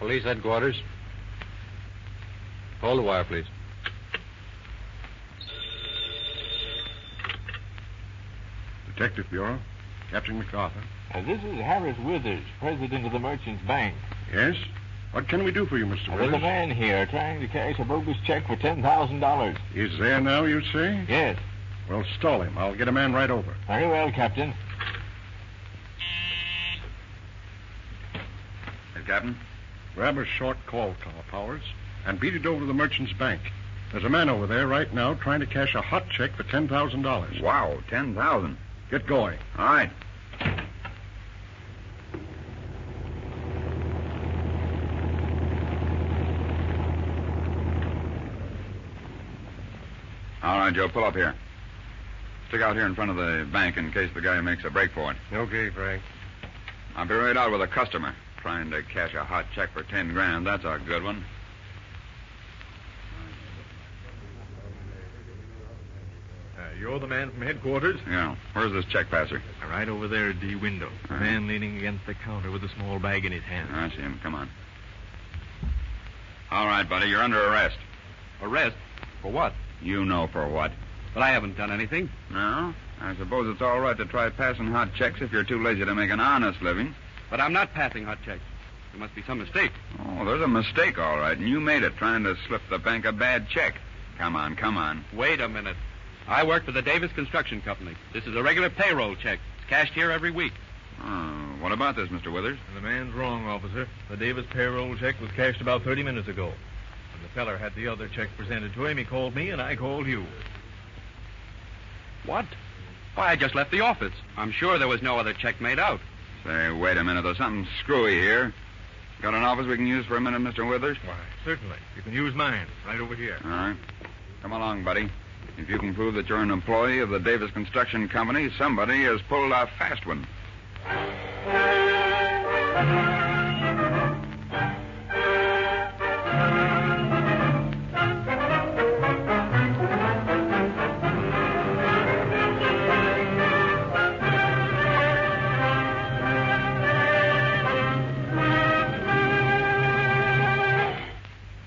Police headquarters. Hold the wire, please. Detective Bureau. Captain MacArthur. This is Harris Withers, president of the Merchants Bank. Yes? What can we do for you, Mr. There's Withers? a man here trying to cash a bogus check for $10,000. He's there now, you say? Yes. Well, stall him. I'll get a man right over. Very well, Captain. Hey, Captain. Grab a short call, Powers, and beat it over to the Merchants Bank. There's a man over there right now trying to cash a hot check for $10,000. Wow, $10,000. Get going. All right. All right, Joe, pull up here. Stick out here in front of the bank in case the guy makes a break for it. Okay, Frank. I'll be right out with a customer trying to cash a hot check for $10,000. That's a good one. You're the man from headquarters? Yeah. Where's this check passer? Right over there at the window. A man leaning against the counter with a small bag in his hand. I see him. Come on. All right, buddy, you're under arrest. Arrest? For what? You know for what. But I haven't done anything. No? I suppose it's all right to try passing hot checks if you're too lazy to make an honest living. But I'm not passing hot checks. There must be some mistake. Oh, there's a mistake, all right, and you made it trying to slip the bank a bad check. Come on, come on. Wait a minute. I work for the Davis Construction Company. This is a regular payroll check. It's cashed here every week. Oh, what about this, Mr. Withers? The man's wrong, officer. The Davis payroll check was cashed about 30 minutes ago. When the feller had the other check presented to him, he called me, and I called you. What? Why, I just left the office. I'm sure there was no other check made out. Say, wait a minute. There's something screwy here. Got an office we can use for a minute, Mr. Withers? Why, certainly. You can use mine, right over here. All right. Come along, buddy. If you can prove that you're an employee of the Davis Construction Company, somebody has pulled a fast one.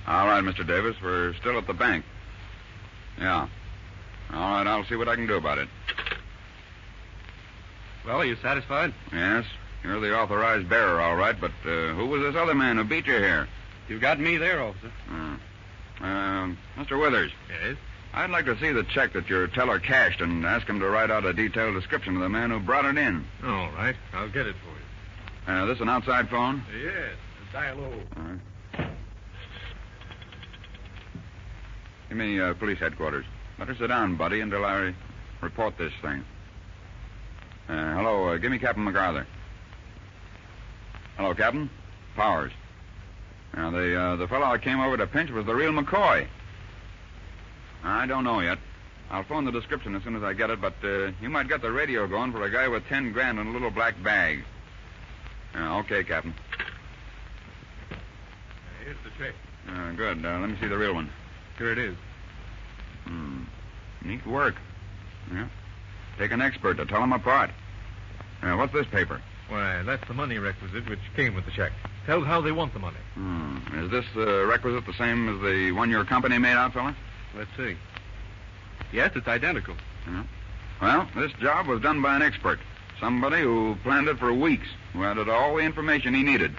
All right, Mr. Davis, we're still at the bank. Yeah. All right, I'll see what I can do about it. Well, are you satisfied? Yes, you're the authorized bearer, all right, but who was this other man who beat you here? You've got me there, officer. Mr. Withers. Yes? I'd like to see the check that your teller cashed and ask him to write out a detailed description of the man who brought it in. All right. I'll get it for you. This an outside phone? Yes. Dial O. All right. Give me police headquarters. Better sit down, buddy, until I report this thing. Hello, give me Captain MacArthur. Hello, Captain. Powers. Now, the fellow I came over to pinch was the real McCoy. I don't know yet. I'll phone the description as soon as I get it, but you might get the radio going for a guy with $10,000 in a little black bag. Okay, Captain. Here's the check. Good. Let me see the real one. Here it is. Neat work. Yeah. Take an expert to tell them apart. What's this paper? Why, that's the money requisite which came with the check. Tells how they want the money. Is this requisite the same as the one your company made out, fella? Let's see. Yes, it's identical. Yeah. Well, this job was done by an expert. Somebody who planned it for weeks, who added all the information he needed.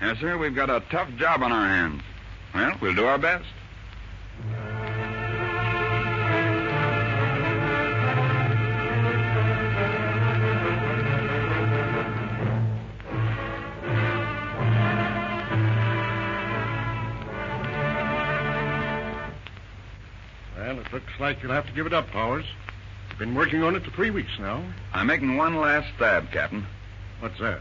Yes, sir, we've got a tough job on our hands. Well, we'll do our best. Well, it looks like you'll have to give it up, Powers. You've been working on it for 3 weeks now. I'm making one last stab, Captain. What's that?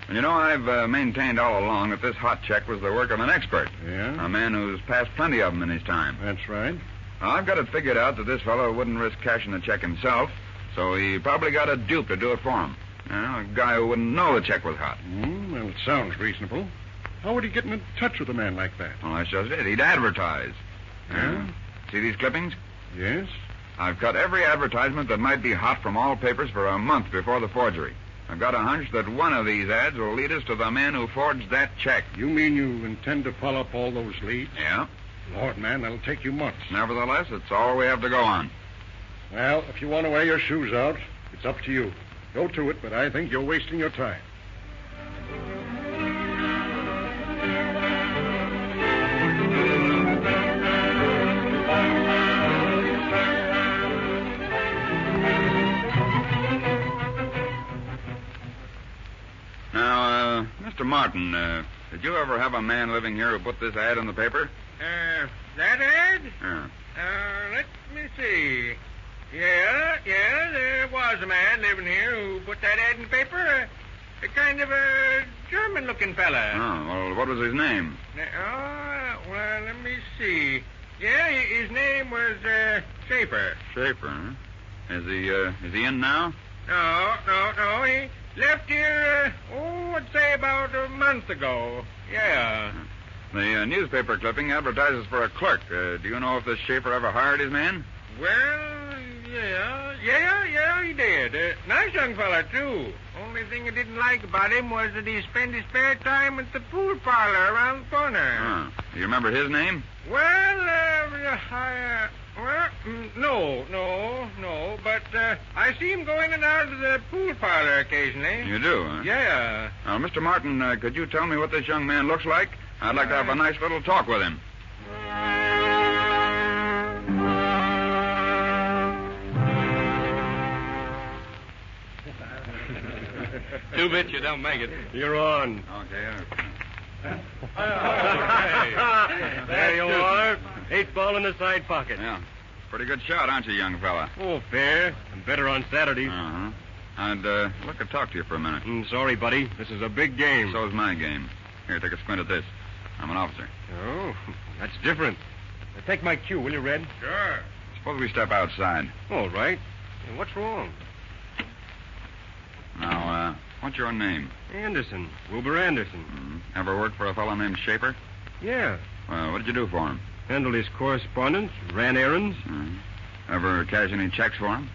And you know, I've maintained all along that this hot check was the work of an expert. Yeah? A man who's passed plenty of them in his time. That's right. Now, I've got it figured out that this fellow wouldn't risk cashing the check himself, so he probably got a dupe to do it for him. A guy who wouldn't know the check was hot. Well, it sounds reasonable. How would he get in touch with a man like that? Well, that's just it. He'd advertise. Yeah? See these clippings? Yes? I've cut every advertisement that might be hot from all papers for a month before the forgery. I've got a hunch that one of these ads will lead us to the man who forged that check. You mean you intend to follow up all those leads? Yeah. Lord, man, that'll take you months. Nevertheless, it's all we have to go on. Well, if you want to wear your shoes out, it's up to you. Go to it, but I think you're wasting your time. Now, Mr. Martin, did you ever have a man living here who put this ad in the paper? That ad? Yeah. Let me see. Yeah, there was a man living here who put that ad in the paper. A kind of a German-looking fella. Oh, well, what was his name? Well, let me see. Yeah, his name was Schaefer. Schaefer, huh? Is he in now? No. He left here, I'd say about a month ago. Yeah. The newspaper clipping advertises for a clerk. Do you know if this Schaefer ever hired his man? Well, yeah, he did. Nice young fella, too. Only thing I didn't like about him was that he spent his spare time at the pool parlor around the corner. Oh. Do you remember his name? No. But I see him going in and out of the pool parlor occasionally. You do, huh? Yeah. Now, Mr. Martin, could you tell me what this young man looks like? I'd like to have a nice little talk with him. Two bits, you don't make it. You're on. Okay. There you are. 8 ball in the side pocket. Yeah. Pretty good shot, aren't you, young fella? Oh, fair. And better on Saturdays. Uh-huh. I'd like to talk to you for a minute. Sorry, buddy. This is a big game. So's my game. Here, take a squint at this. I'm an officer. Oh, that's different. Now, take my cue, will you, Red? Sure. Suppose we step outside. All right. What's wrong? Now, what's your name? Anderson. Wilbur Anderson. Ever worked for a fellow named Schaefer? Yeah. What did you do for him? Handled his correspondence, ran errands. Ever cash any checks for him?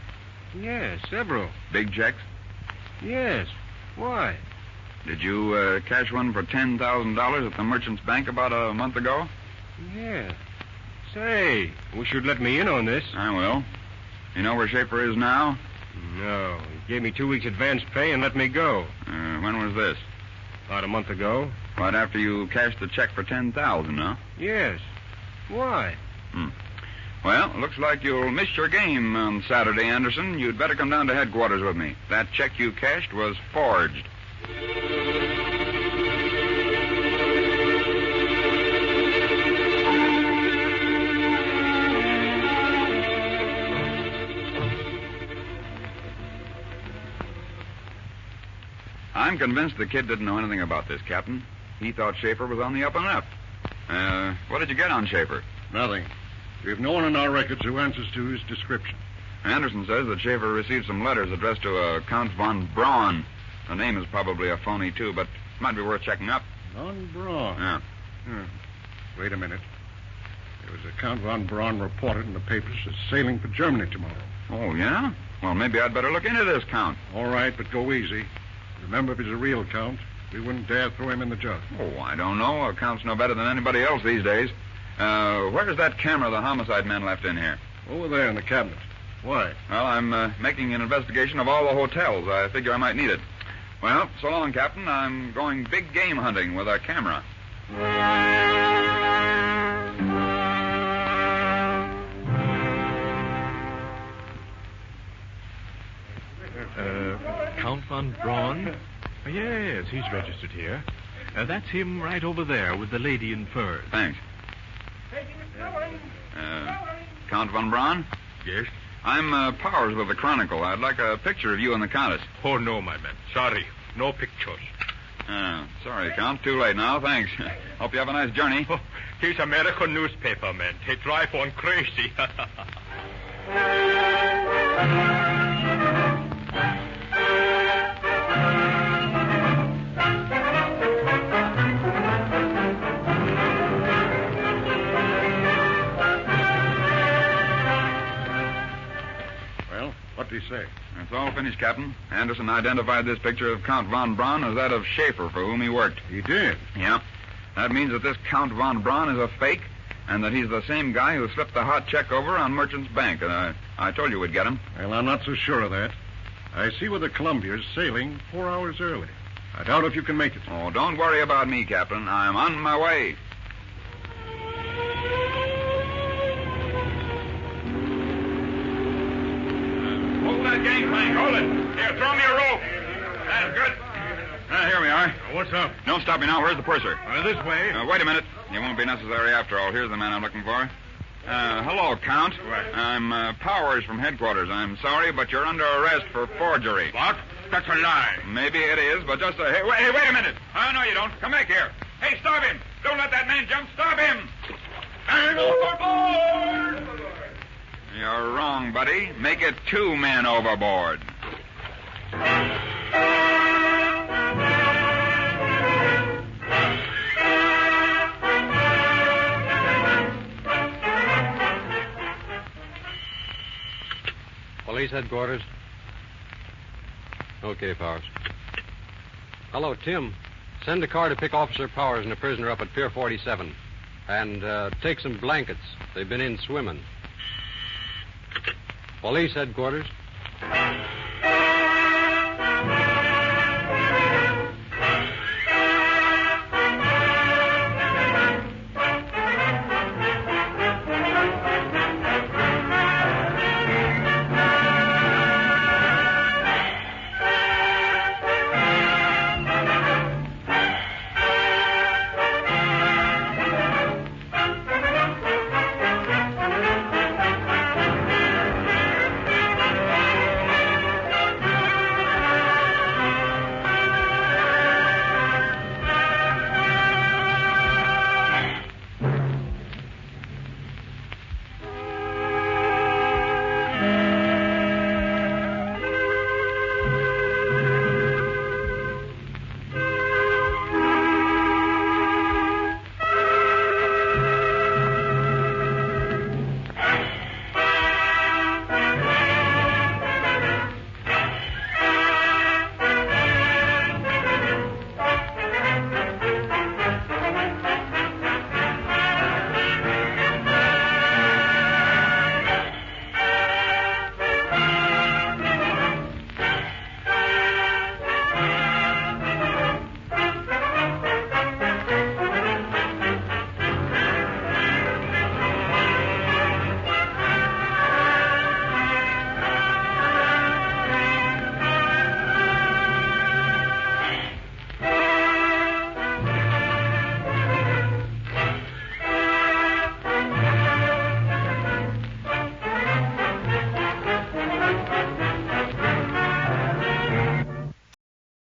Yeah, several. Big checks? Yes. Why? Did you cash one for $10,000 at the Merchant's Bank about a month ago? Yeah. Say, wish you'd let me in on this. I will. You know where Schaefer is now? No. He gave me 2 weeks advance pay and let me go. When was this? About a month ago. Right after you cashed the check for $10,000, huh? Yes. Why? Well, looks like you'll miss your game on Saturday, Anderson. You'd better come down to headquarters with me. That check you cashed was forged. I'm convinced the kid didn't know anything about this, Captain. He thought Schaefer was on the up and up. What did you get on Schaefer? Nothing. We have no one in our records who answers to his description. Anderson says that Schaefer received some letters addressed to Count von Braun. The name is probably a phony, too, but might be worth checking up. Von Braun? Yeah. Wait a minute. There was a Count von Braun reported in the papers as sailing for Germany tomorrow. Oh, yeah? Well, maybe I'd better look into this, Count. All right, but go easy. Remember, if he's a real Count, we wouldn't dare throw him in the jug. Oh, I don't know. Count's no better than anybody else these days. Where's that camera the homicide men left in here? Over there in the cabinet. Why? Well, I'm making an investigation of all the hotels. I figure I might need it. Well, so long, Captain. I'm going big game hunting with a camera. Count von Braun? Yes, he's registered here. That's him right over there with the lady in furs. Thanks. Count von Braun? Yes? I'm Powers with the Chronicle. I'd like a picture of you and the Countess. Oh, no, my man. Sorry. No pictures. Sorry, Count. Too late now. Thanks. Hope you have a nice journey. Oh, he's American newspaper, man. He drive on crazy. Well, what did he say? That's all finished, Captain. Anderson identified this picture of Count von Braun as that of Schaefer, for whom he worked. He did? Yeah. That means that this Count von Braun is a fake, and that he's the same guy who slipped the hot check over on Merchant's Bank. And I told you we'd get him. Well, I'm not so sure of that. I see where the Columbia's sailing 4 hours early. I doubt if you can make it. Oh, don't worry about me, Captain. I'm on my way. Hold that gangplank. Hold it. Here, throw me a rope. That's good. Here we are. What's up? Don't stop me now. Where's the purser? This way. Wait a minute. It won't be necessary after all. Here's the man I'm looking for. Hello, Count. What? I'm Powers from headquarters. I'm sorry, but you're under arrest for forgery. What? That's a lie. Maybe it is, but just hey, wait a minute. Oh, no, you don't. Come back here. Hey, stop him. Don't let that man jump. Stop him. And overboard! You're wrong, buddy. Make it 2 men overboard. Police headquarters. Okay, Powers. Hello, Tim. Send a car to pick Officer Powers and a prisoner up at Pier 47. And take some blankets. They've been in swimming. Police headquarters.